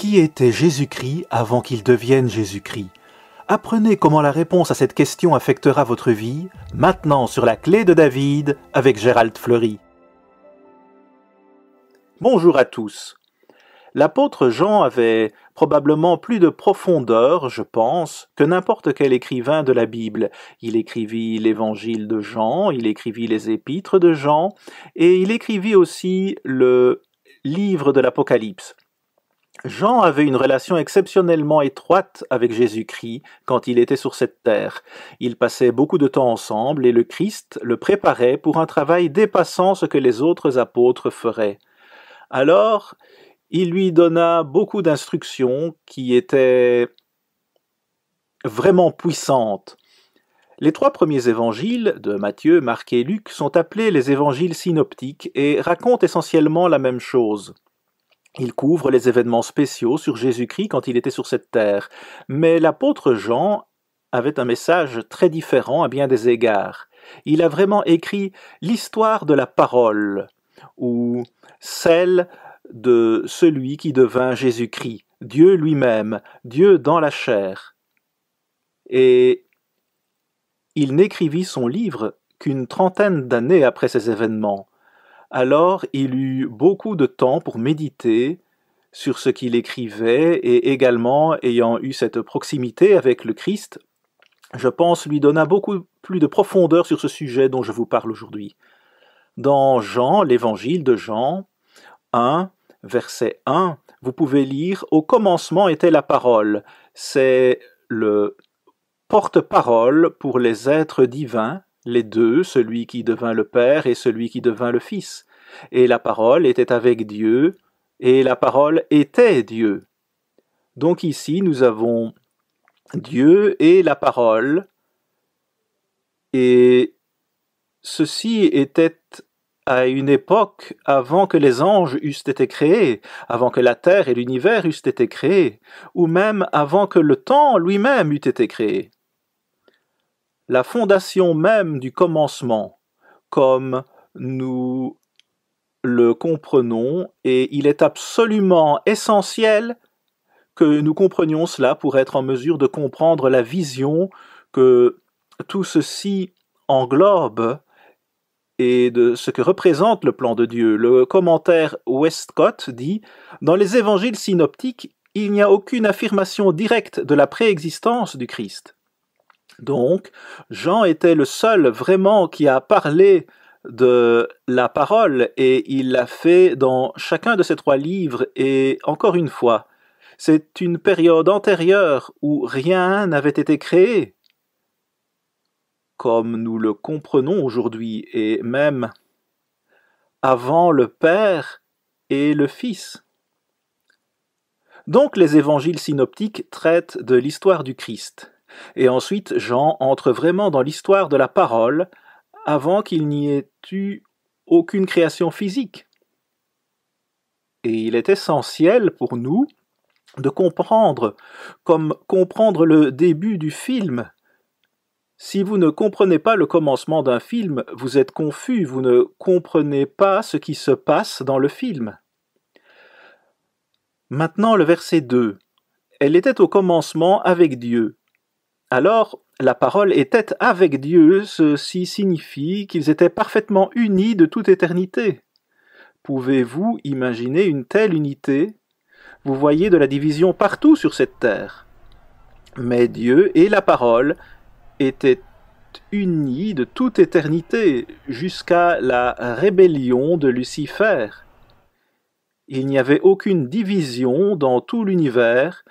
Qui était Jésus-Christ avant qu'il devienne Jésus-Christ? Apprenez comment la réponse à cette question affectera votre vie, maintenant sur la clé de David avec Gérald Fleury. Bonjour à tous. L'apôtre Jean avait probablement plus de profondeur, je pense, que n'importe quel écrivain de la Bible. Il écrivit l'évangile de Jean, il écrivit les épîtres de Jean, et il écrivit aussi le livre de l'Apocalypse. Jean avait une relation exceptionnellement étroite avec Jésus-Christ quand il était sur cette terre. Ils passaient beaucoup de temps ensemble et le Christ le préparait pour un travail dépassant ce que les autres apôtres feraient. Alors, il lui donna beaucoup d'instructions qui étaient vraiment puissantes. Les 3 premiers évangiles de Matthieu, Marc et Luc sont appelés les évangiles synoptiques et racontent essentiellement la même chose. Ils couvrent les événements spéciaux sur Jésus-Christ quand il était sur cette terre. Mais l'apôtre Jean avait un message très différent à bien des égards. Il a vraiment écrit l'histoire de la parole, ou celle de celui qui devint Jésus-Christ, Dieu lui-même, Dieu dans la chair. Et il n'écrivit son livre qu'une trentaine d'années après ces événements. Alors il eut beaucoup de temps pour méditer sur ce qu'il écrivait et également, ayant eu cette proximité avec le Christ, je pense lui donna beaucoup plus de profondeur sur ce sujet dont je vous parle aujourd'hui. Dans Jean, l'évangile de Jean 1, verset 1, vous pouvez lire « Au commencement était la parole ». C'est le porte-parole pour les êtres divins, les deux, celui qui devint le Père et celui qui devint le Fils. Et la parole était avec Dieu, et la parole était Dieu. Donc ici, nous avons Dieu et la parole, et ceci était à une époque avant que les anges eussent été créés, avant que la terre et l'univers eussent été créés, ou même avant que le temps lui-même eût été créé. La fondation même du commencement, comme nous le comprenons, et il est absolument essentiel que nous comprenions cela pour être en mesure de comprendre la vision que tout ceci englobe et de ce que représente le plan de Dieu. Le commentaire Westcott dit « Dans les évangiles synoptiques, il n'y a aucune affirmation directe de la préexistence du Christ. » Donc, Jean était le seul vraiment qui a parlé de la parole et il l'a fait dans chacun de ces 3 livres et encore une fois, c'est une période antérieure où rien n'avait été créé comme nous le comprenons aujourd'hui et même avant le Père et le Fils. Donc les évangiles synoptiques traitent de l'histoire du Christ. Et ensuite, Jean entre vraiment dans l'histoire de la parole avant qu'il n'y ait eu aucune création physique. Et il est essentiel pour nous de comprendre, comme comprendre le début du film. Si vous ne comprenez pas le commencement d'un film, vous êtes confus, vous ne comprenez pas ce qui se passe dans le film. Maintenant, le verset 2. Elle était au commencement avec Dieu. Alors, la parole était avec Dieu, ceci signifie qu'ils étaient parfaitement unis de toute éternité. Pouvez-vous imaginer une telle unité? Vous voyez de la division partout sur cette terre. Mais Dieu et la parole étaient unis de toute éternité jusqu'à la rébellion de Lucifer. Il n'y avait aucune division dans tout l'univers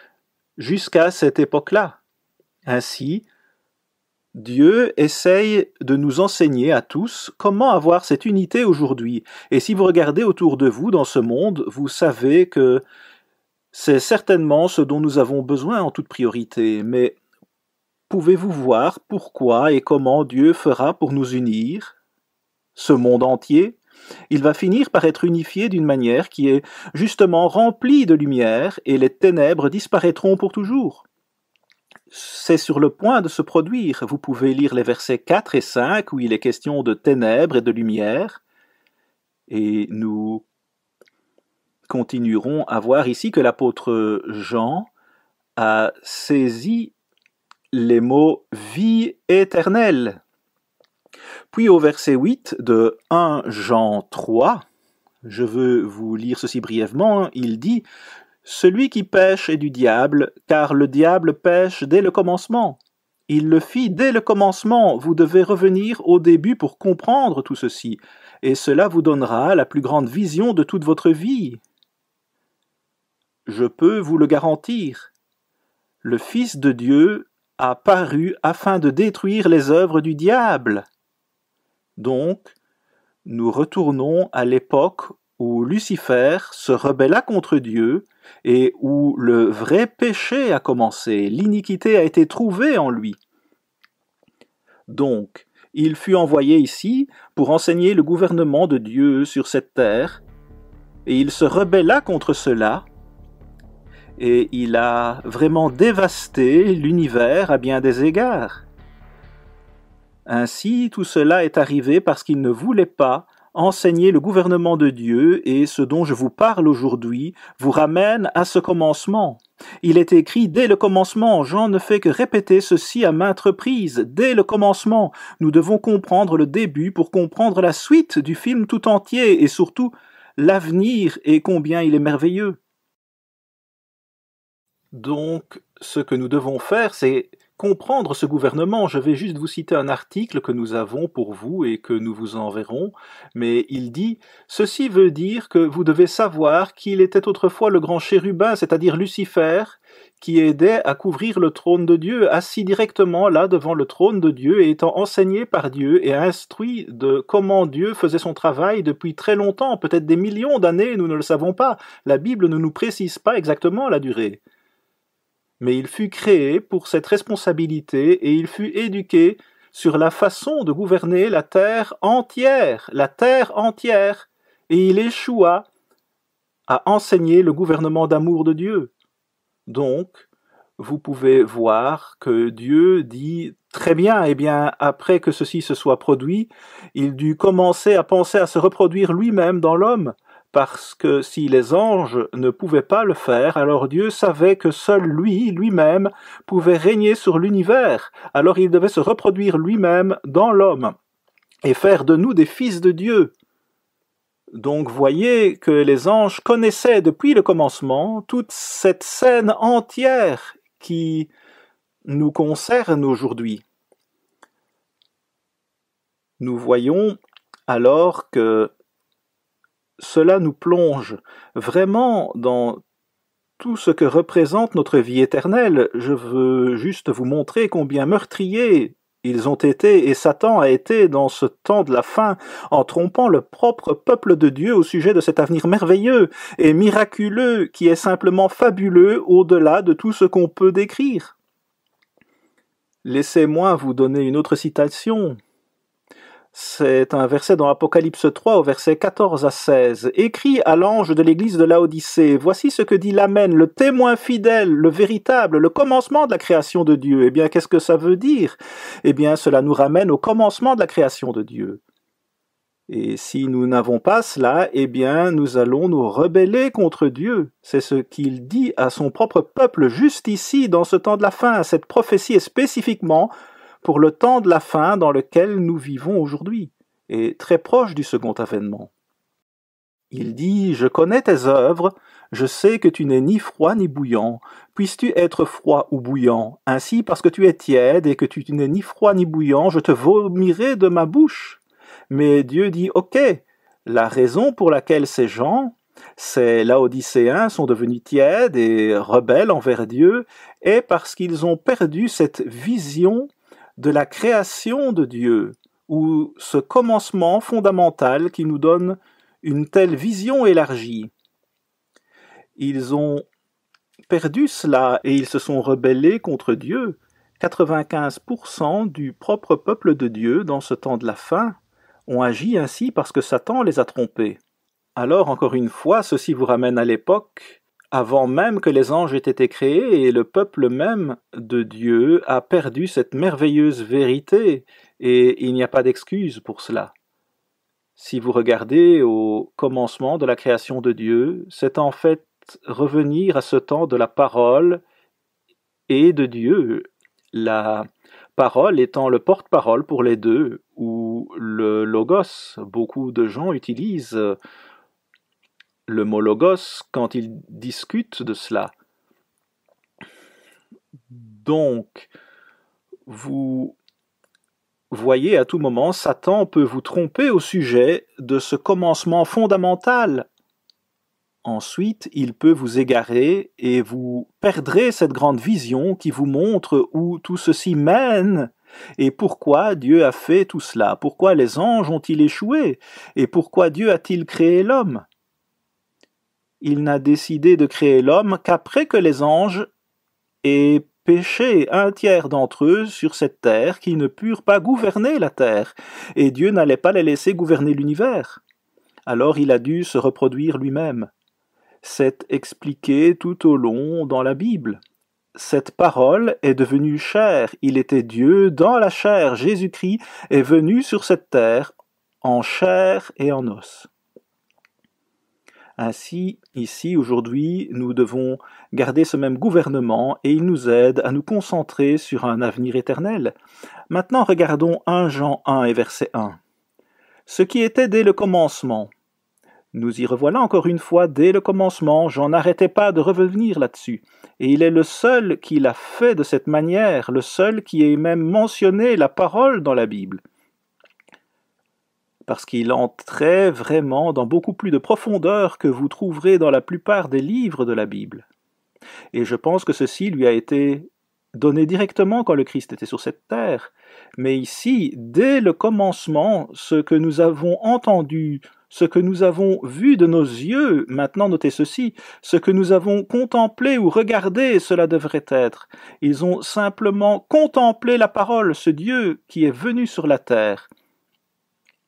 jusqu'à cette époque-là. Ainsi, Dieu essaye de nous enseigner à tous comment avoir cette unité aujourd'hui. Et si vous regardez autour de vous dans ce monde, vous savez que c'est certainement ce dont nous avons besoin en toute priorité. Mais pouvez-vous voir pourquoi et comment Dieu fera pour nous unir? Ce monde entier, il va finir par être unifié d'une manière qui est justement remplie de lumière et les ténèbres disparaîtront pour toujours. C'est sur le point de se produire. Vous pouvez lire les versets 4 et 5 où il est question de ténèbres et de lumière. Et nous continuerons à voir ici que l'apôtre Jean a saisi les mots « vie éternelle ». Puis au verset 8 de 1 Jean 3, je veux vous lire ceci brièvement, il dit « Celui qui pêche est du diable, car le diable pêche dès le commencement. Il le fit dès le commencement, vous devez revenir au début pour comprendre tout ceci, et cela vous donnera la plus grande vision de toute votre vie. Je peux vous le garantir. Le Fils de Dieu a paru afin de détruire les œuvres du diable. » Donc, nous retournons à l'époque où Lucifer se rebella contre Dieu et où le vrai péché a commencé, l'iniquité a été trouvée en lui. Donc, il fut envoyé ici pour enseigner le gouvernement de Dieu sur cette terre, et il se rebella contre cela, et il a vraiment dévasté l'univers à bien des égards. Ainsi, tout cela est arrivé parce qu'il ne voulait pas enseigner le gouvernement de Dieu, et ce dont je vous parle aujourd'hui vous ramène à ce commencement. Il est écrit dès le commencement, Jean ne fait que répéter ceci à maintes reprises, dès le commencement. Nous devons comprendre le début pour comprendre la suite du film tout entier, et surtout l'avenir et combien il est merveilleux. Donc, ce que nous devons faire, c'est comprendre ce gouvernement. Je vais juste vous citer un article que nous avons pour vous et que nous vous enverrons, mais il dit « Ceci veut dire que vous devez savoir qu'il était autrefois le grand chérubin, c'est-à-dire Lucifer, qui aidait à couvrir le trône de Dieu, assis directement là devant le trône de Dieu et étant enseigné par Dieu et instruit de comment Dieu faisait son travail depuis très longtemps, peut-être des millions d'années, nous ne le savons pas. La Bible ne nous précise pas exactement la durée. Mais il fut créé pour cette responsabilité et il fut éduqué sur la façon de gouverner la terre entière, et il échoua à enseigner le gouvernement d'amour de Dieu. Donc, vous pouvez voir que Dieu dit « Très bien, eh bien, après que ceci se soit produit, il dut commencer à penser à se reproduire lui-même dans l'homme. » Parce que si les anges ne pouvaient pas le faire, alors Dieu savait que seul lui-même, pouvait régner sur l'univers. Alors il devait se reproduire lui-même dans l'homme et faire de nous des fils de Dieu. Donc voyez que les anges connaissaient depuis le commencement toute cette scène entière qui nous concerne aujourd'hui. Nous voyons alors que cela nous plonge vraiment dans tout ce que représente notre vie éternelle. Je veux juste vous montrer combien meurtriers ils ont été et Satan a été dans ce temps de la fin en trompant le propre peuple de Dieu au sujet de cet avenir merveilleux et miraculeux qui est simplement fabuleux au-delà de tout ce qu'on peut décrire. Laissez-moi vous donner une autre citation. C'est un verset dans Apocalypse 3 au verset 14 à 16. « Écrit à l'ange de l'église de Laodicée, voici ce que dit l'Amen, le témoin fidèle, le véritable, le commencement de la création de Dieu. » Eh bien, qu'est-ce que ça veut dire? Eh bien, cela nous ramène au commencement de la création de Dieu. Et si nous n'avons pas cela, eh bien, nous allons nous rebeller contre Dieu. C'est ce qu'il dit à son propre peuple juste ici, dans ce temps de la fin. Cette prophétie est spécifiquement pour le temps de la fin dans lequel nous vivons aujourd'hui, et très proche du second avènement. Il dit « Je connais tes œuvres, je sais que tu n'es ni froid ni bouillant. Puisses-tu être froid ou bouillant? Ainsi, parce que tu es tiède et que tu n'es ni froid ni bouillant, je te vomirai de ma bouche. » Mais Dieu dit « Ok, la raison pour laquelle ces gens, ces Laodicéens, sont devenus tièdes et rebelles envers Dieu est parce qu'ils ont perdu cette vision de la création de Dieu, ou ce commencement fondamental qui nous donne une telle vision élargie. Ils ont perdu cela et ils se sont rebellés contre Dieu. 95% du propre peuple de Dieu dans ce temps de la fin ont agi ainsi parce que Satan les a trompés. Alors, encore une fois, ceci vous ramène à l'époque avant même que les anges aient été créés, et le peuple même de Dieu a perdu cette merveilleuse vérité, et il n'y a pas d'excuse pour cela. Si vous regardez au commencement de la création de Dieu, c'est en fait revenir à ce temps de la parole et de Dieu, la parole étant le porte-parole pour les deux, ou le logos. Beaucoup de gens utilisent le mot logos quand ils discutent de cela. Donc, vous voyez, à tout moment, Satan peut vous tromper au sujet de ce commencement fondamental. Ensuite, il peut vous égarer et vous perdrez cette grande vision qui vous montre où tout ceci mène et pourquoi Dieu a fait tout cela, pourquoi les anges ont-ils échoué et pourquoi Dieu a-t-il créé l'homme. Il n'a décidé de créer l'homme qu'après que les anges aient péché un tiers d'entre eux sur cette terre qui ne purent pas gouverner la terre, et Dieu n'allait pas les laisser gouverner l'univers. Alors il a dû se reproduire lui-même. C'est expliqué tout au long dans la Bible. Cette parole est devenue chair, il était Dieu dans la chair, Jésus-Christ est venu sur cette terre en chair et en os. Ainsi, ici, aujourd'hui, nous devons garder ce même gouvernement et il nous aide à nous concentrer sur un avenir éternel. Maintenant, regardons 1 Jean 1 et verset 1. Ce qui était dès le commencement. Nous y revoilà encore une fois dès le commencement, Jean n'arrêtait pas de revenir là-dessus. Et il est le seul qui l'a fait de cette manière, le seul qui ait même mentionné la parole dans la Bible. Parce qu'il entrait vraiment dans beaucoup plus de profondeur que vous trouverez dans la plupart des livres de la Bible. Et je pense que ceci lui a été donné directement quand le Christ était sur cette terre. Mais ici, dès le commencement, ce que nous avons entendu, ce que nous avons vu de nos yeux, maintenant notez ceci, ce que nous avons contemplé ou regardé, cela devrait être. Ils ont simplement contemplé la parole, ce Dieu qui est venu sur la terre,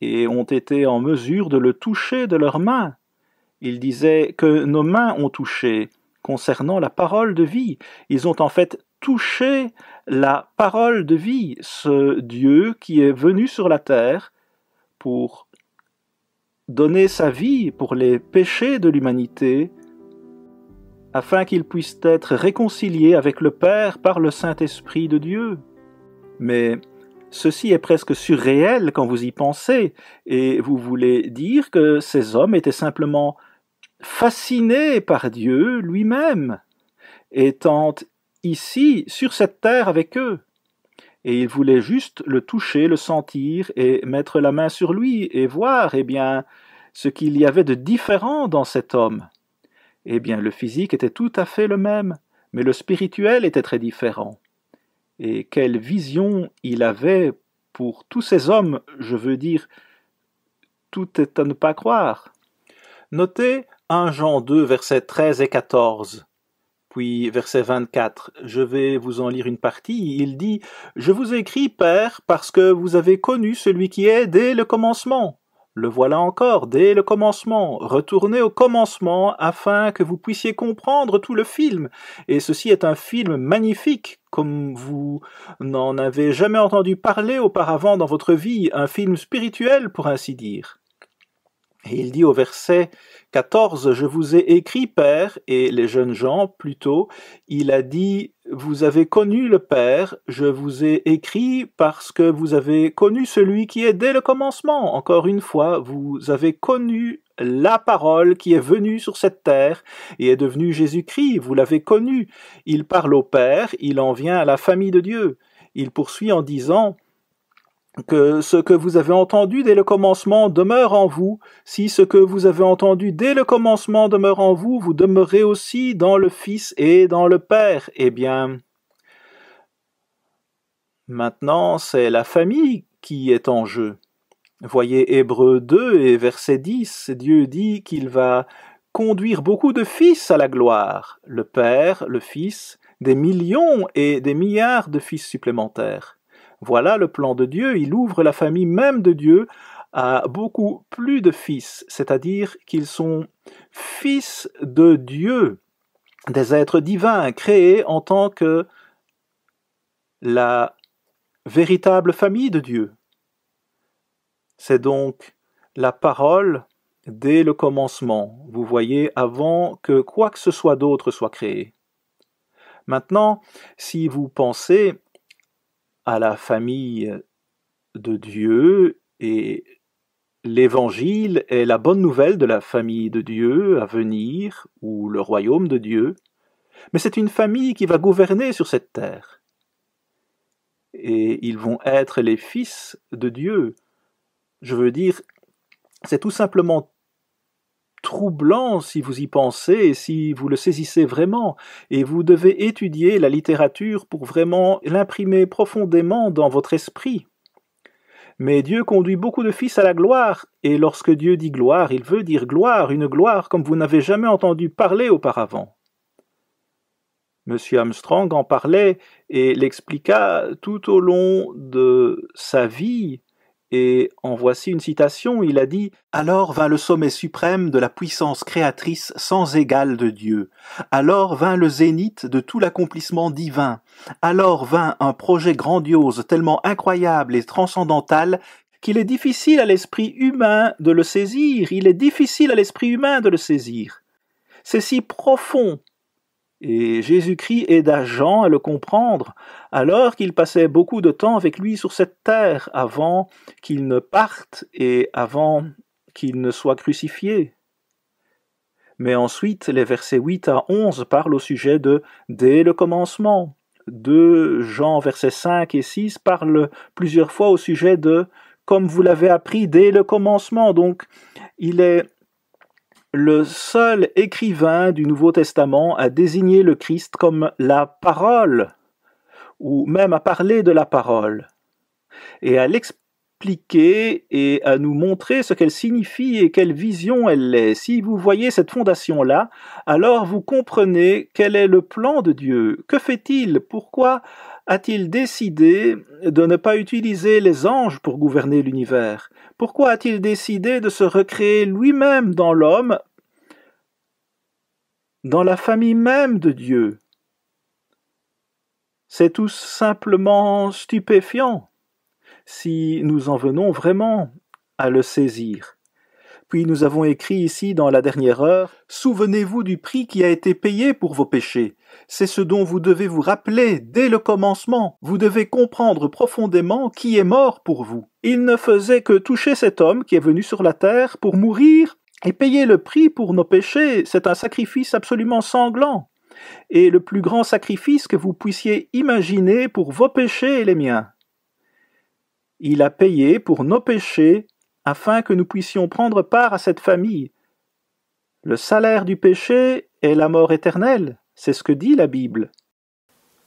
et ont été en mesure de le toucher de leurs mains. Ils disaient que nos mains ont touché concernant la parole de vie. Ils ont en fait touché la parole de vie, ce Dieu qui est venu sur la terre pour donner sa vie pour les péchés de l'humanité, afin qu'ils puissent être réconciliés avec le Père par le Saint-Esprit de Dieu. Mais ceci est presque surréel quand vous y pensez, et vous voulez dire que ces hommes étaient simplement fascinés par Dieu lui-même, étant ici, sur cette terre avec eux. Et ils voulaient juste le toucher, le sentir, et mettre la main sur lui, et voir, ce qu'il y avait de différent dans cet homme. Le physique était tout à fait le même, mais le spirituel était très différent. Et quelle vision il avait pour tous ces hommes, je veux dire, tout est à ne pas croire. Notez 1 Jean 2, versets 13 et 14, puis verset 24. Je vais vous en lire une partie. Il dit « Je vous écris, Père, parce que vous avez connu celui qui est dès le commencement. Le voilà encore, dès le commencement. Retournez au commencement afin que vous puissiez comprendre tout le film. Et ceci est un film magnifique, comme vous n'en avez jamais entendu parler auparavant dans votre vie, un film spirituel pour ainsi dire. » Et il dit au verset 14, « Je vous ai écrit, Père », et les jeunes gens, plutôt, il a dit, « Vous avez connu le Père, je vous ai écrit parce que vous avez connu celui qui est dès le commencement. » Encore une fois, vous avez connu la parole qui est venue sur cette terre et est devenue Jésus-Christ, vous l'avez connu. Il parle au Père, il en vient à la famille de Dieu. Il poursuit en disant que ce que vous avez entendu dès le commencement demeure en vous. Si ce que vous avez entendu dès le commencement demeure en vous, vous demeurez aussi dans le Fils et dans le Père. Maintenant, c'est la famille qui est en jeu. Voyez Hébreux 2 et verset 10, Dieu dit qu'il va conduire beaucoup de fils à la gloire, le Père, le Fils, des millions et des milliards de fils supplémentaires. Voilà le plan de Dieu, il ouvre la famille même de Dieu à beaucoup plus de fils, c'est-à-dire qu'ils sont fils de Dieu, des êtres divins créés en tant que la véritable famille de Dieu. C'est donc la parole dès le commencement, vous voyez, avant que quoi que ce soit d'autre soit créé. Maintenant, si vous pensez à la famille de Dieu, et l'Évangile est la bonne nouvelle de la famille de Dieu à venir, ou le royaume de Dieu, mais c'est une famille qui va gouverner sur cette terre. Et ils vont être les fils de Dieu. Je veux dire, c'est tout simplement troublant si vous y pensez, si vous le saisissez vraiment, et vous devez étudier la littérature pour vraiment l'imprimer profondément dans votre esprit. Mais Dieu conduit beaucoup de fils à la gloire, et lorsque Dieu dit gloire, il veut dire gloire, une gloire comme vous n'avez jamais entendu parler auparavant. M. Armstrong en parlait et l'expliqua tout au long de sa vie, et en voici une citation, il a dit « Alors vint le sommet suprême de la puissance créatrice sans égale de Dieu. Alors vint le zénith de tout l'accomplissement divin. Alors vint un projet grandiose, tellement incroyable et transcendantal qu'il est difficile à l'esprit humain de le saisir. Il est difficile à l'esprit humain de le saisir. C'est si profond. » Et Jésus-Christ aida Jean à le comprendre, alors qu'il passait beaucoup de temps avec lui sur cette terre, avant qu'il ne parte et avant qu'il ne soit crucifié. Mais ensuite, les versets 8 à 11 parlent au sujet de « dès le commencement ». 2 Jean, versets 5 et 6 parlent plusieurs fois au sujet de « comme vous l'avez appris dès le commencement ». Donc, il est le seul écrivain du Nouveau Testament à désigner le Christ comme la parole, ou même à parler de la parole, et à l'expliquer et à nous montrer ce qu'elle signifie et quelle vision elle est. Si vous voyez cette fondation-là, alors vous comprenez quel est le plan de Dieu. Que fait-il? Pourquoi a-t-il décidé de ne pas utiliser les anges pour gouverner l'univers? Pourquoi a-t-il décidé de se recréer lui-même dans l'homme, dans la famille même de Dieu? C'est tout simplement stupéfiant, si nous en venons vraiment à le saisir. Puis nous avons écrit ici dans la dernière heure, « Souvenez-vous du prix qui a été payé pour vos péchés. C'est ce dont vous devez vous rappeler dès le commencement. Vous devez comprendre profondément qui est mort pour vous. Il ne faisait que toucher cet homme qui est venu sur la terre pour mourir et payer le prix pour nos péchés. C'est un sacrifice absolument sanglant. Et le plus grand sacrifice que vous puissiez imaginer pour vos péchés et les miens. Il a payé pour nos péchés afin que nous puissions prendre part à cette famille. Le salaire du péché est la mort éternelle, c'est ce que dit la Bible.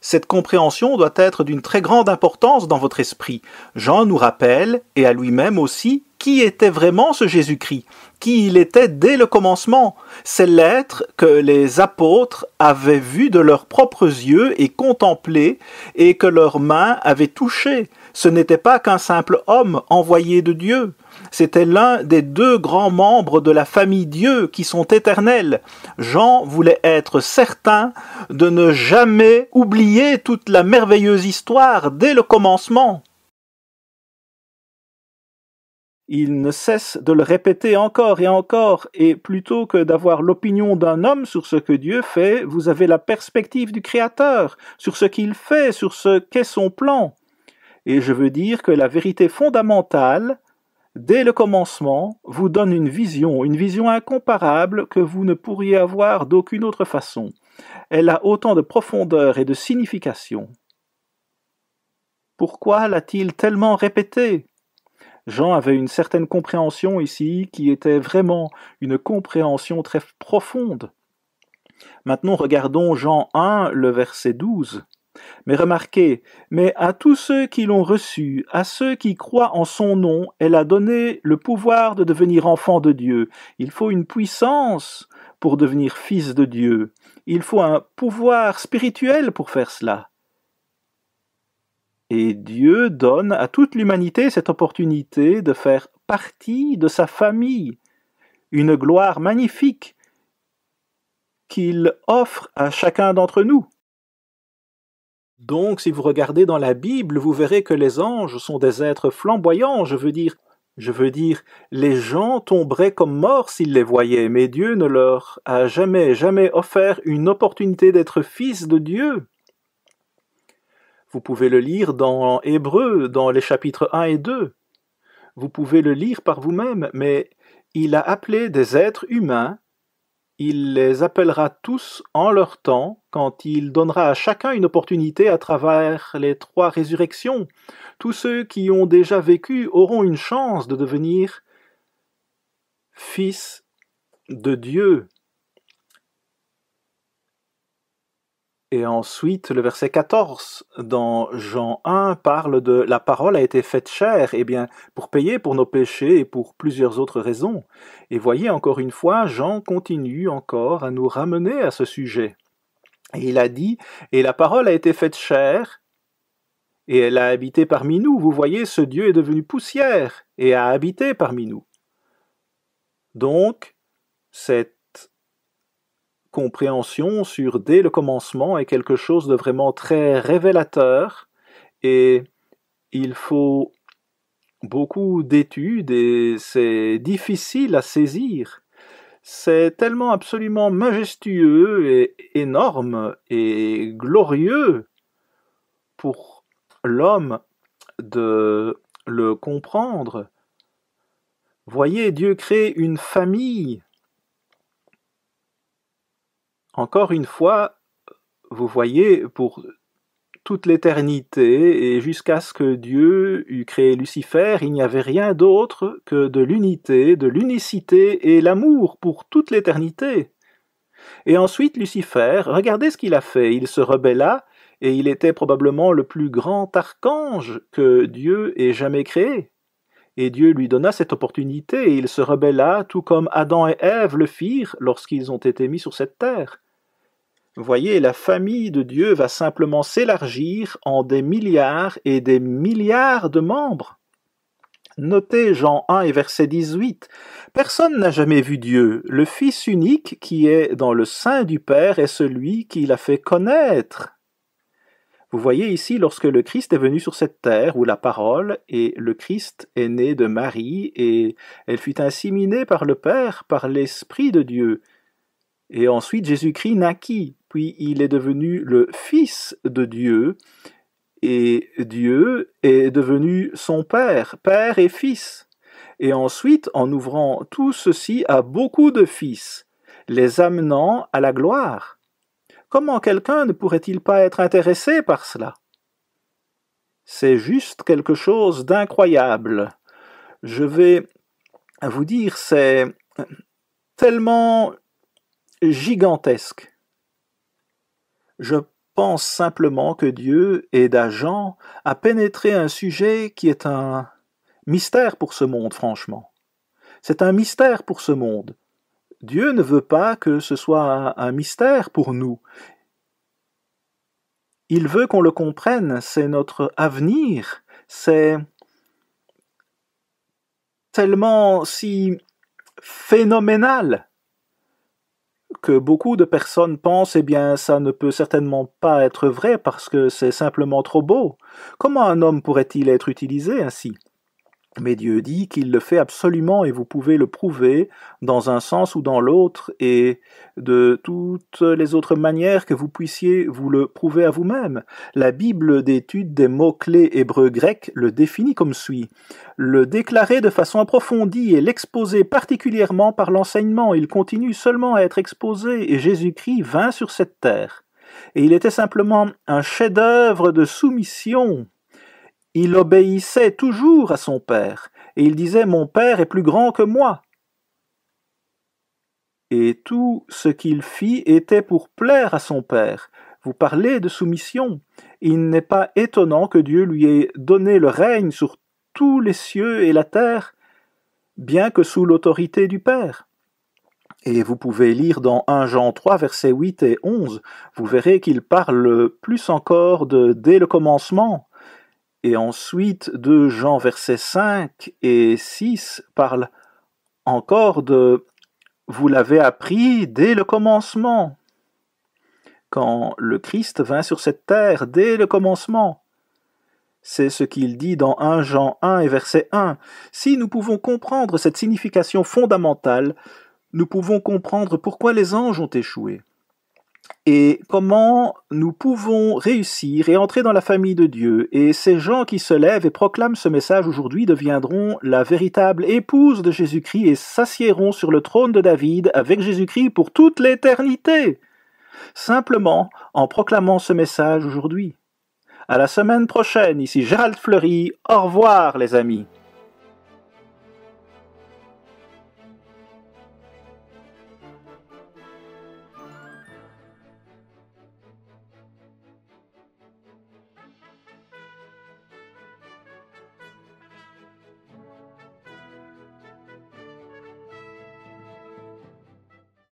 Cette compréhension doit être d'une très grande importance dans votre esprit. Jean nous rappelle, et à lui-même aussi, qui était vraiment ce Jésus-Christ, qui il était dès le commencement. C'est l'être que les apôtres avaient vu de leurs propres yeux et contemplé, et que leurs mains avaient touché. Ce n'était pas qu'un simple homme envoyé de Dieu. C'était l'un des 2 grands membres de la famille Dieu qui sont éternels. Jean voulait être certain de ne jamais oublier toute la merveilleuse histoire dès le commencement. Il ne cesse de le répéter encore, et plutôt que d'avoir l'opinion d'un homme sur ce que Dieu fait, vous avez la perspective du Créateur, sur ce qu'il fait, sur ce qu'est son plan. Et je veux dire que la vérité fondamentale, dès le commencement, vous donne une vision incomparable que vous ne pourriez avoir d'aucune autre façon. Elle a autant de profondeur et de signification. Pourquoi l'a-t-il tellement répété? Jean avait une certaine compréhension ici qui était vraiment une compréhension très profonde. Maintenant regardons Jean 1, le verset 12. Mais remarquez, mais à tous ceux qui l'ont reçu, à ceux qui croient en son nom, elle a donné le pouvoir de devenir enfants de Dieu. Il faut une puissance pour devenir fils de Dieu. Il faut un pouvoir spirituel pour faire cela. Et Dieu donne à toute l'humanité cette opportunité de faire partie de sa famille, une gloire magnifique qu'il offre à chacun d'entre nous. Donc, si vous regardez dans la Bible, vous verrez que les anges sont des êtres flamboyants, je veux dire, Je veux dire, les gens tomberaient comme morts s'ils les voyaient, mais Dieu ne leur a jamais offert une opportunité d'être fils de Dieu. Vous pouvez le lire dans Hébreux, dans les chapitres 1 et 2. Vous pouvez le lire par vous-même, mais il a appelé des êtres humains. Il les appellera tous en leur temps, quand il donnera à chacun une opportunité à travers les 3 résurrections. Tous ceux qui ont déjà vécu auront une chance de devenir fils de Dieu. Et ensuite, le verset 14 dans Jean 1 parle de « La parole a été faite chair », eh bien, pour payer pour nos péchés et pour plusieurs autres raisons. Et voyez, encore une fois, Jean continue encore à nous ramener à ce sujet. Et il a dit « Et la parole a été faite chair, et elle a habité parmi nous. » Vous voyez, ce Dieu est devenu poussière et a habité parmi nous. Donc, cette compréhension sur dès le commencement est quelque chose de vraiment très révélateur, et il faut beaucoup d'études et c'est difficile à saisir. C'est tellement absolument majestueux et énorme et glorieux pour l'homme de le comprendre. Voyez, Dieu crée une famille. Encore une fois, vous voyez, pour toute l'éternité et jusqu'à ce que Dieu eût créé Lucifer, il n'y avait rien d'autre que de l'unité, de l'unicité et l'amour pour toute l'éternité. Et ensuite, Lucifer, regardez ce qu'il a fait. Il se rebella et il était probablement le plus grand archange que Dieu ait jamais créé. Et Dieu lui donna cette opportunité et il se rebella tout comme Adam et Ève le firent lorsqu'ils ont été mis sur cette terre. Voyez, la famille de Dieu va simplement s'élargir en des milliards et des milliards de membres. Notez Jean 1 et verset 18. Personne n'a jamais vu Dieu. Le Fils unique qui est dans le sein du Père est celui qui l'a fait connaître. Vous voyez ici, lorsque le Christ est venu sur cette terre, où la parole, et le Christ est né de Marie, et elle fut inséminée par le Père, par l'Esprit de Dieu. Et ensuite, Jésus-Christ naquit, puis il est devenu le Fils de Dieu, et Dieu est devenu son Père, Père et Fils. Et ensuite, en ouvrant tout ceci à beaucoup de fils, les amenant à la gloire. Comment quelqu'un ne pourrait-il pas être intéressé par cela? C'est juste quelque chose d'incroyable. Je vais vous dire, c'est tellement gigantesque. Je pense simplement que Dieu aide à Jean à pénétrer un sujet qui est un mystère pour ce monde, franchement. C'est un mystère pour ce monde. Dieu ne veut pas que ce soit un mystère pour nous. Il veut qu'on le comprenne, c'est notre avenir, c'est tellement si phénoménal que beaucoup de personnes pensent, eh bien, ça ne peut certainement pas être vrai parce que c'est simplement trop beau. Comment un homme pourrait-il être utilisé ainsi? Mais Dieu dit qu'il le fait absolument et vous pouvez le prouver dans un sens ou dans l'autre et de toutes les autres manières que vous puissiez vous le prouver à vous-même. La Bible d'étude des mots-clés hébreux-grecs le définit comme suit. Le déclarer de façon approfondie et l'exposer particulièrement par l'enseignement. Il continue seulement à être exposé et Jésus-Christ vint sur cette terre. Et il était simplement un chef-d'œuvre de soumission. Il obéissait toujours à son père, et il disait « Mon père est plus grand que moi ». Et tout ce qu'il fit était pour plaire à son père. Vous parlez de soumission. Il n'est pas étonnant que Dieu lui ait donné le règne sur tous les cieux et la terre, bien que sous l'autorité du Père. Et vous pouvez lire dans 1 Jean 3, versets 8 et 11, vous verrez qu'il parle plus encore de « dès le commencement ». Et ensuite, 2 Jean versets 5 et 6 parle encore de « vous l'avez appris dès le commencement ». Quand le Christ vint sur cette terre, dès le commencement. C'est ce qu'il dit dans 1 Jean 1 et verset 1. Si nous pouvons comprendre cette signification fondamentale, nous pouvons comprendre pourquoi les anges ont échoué et comment nous pouvons réussir et entrer dans la famille de Dieu. Et ces gens qui se lèvent et proclament ce message aujourd'hui deviendront la véritable épouse de Jésus-Christ et s'assiéront sur le trône de David avec Jésus-Christ pour toute l'éternité, simplement en proclamant ce message aujourd'hui. À la semaine prochaine, ici Gérald Fleury, au revoir les amis.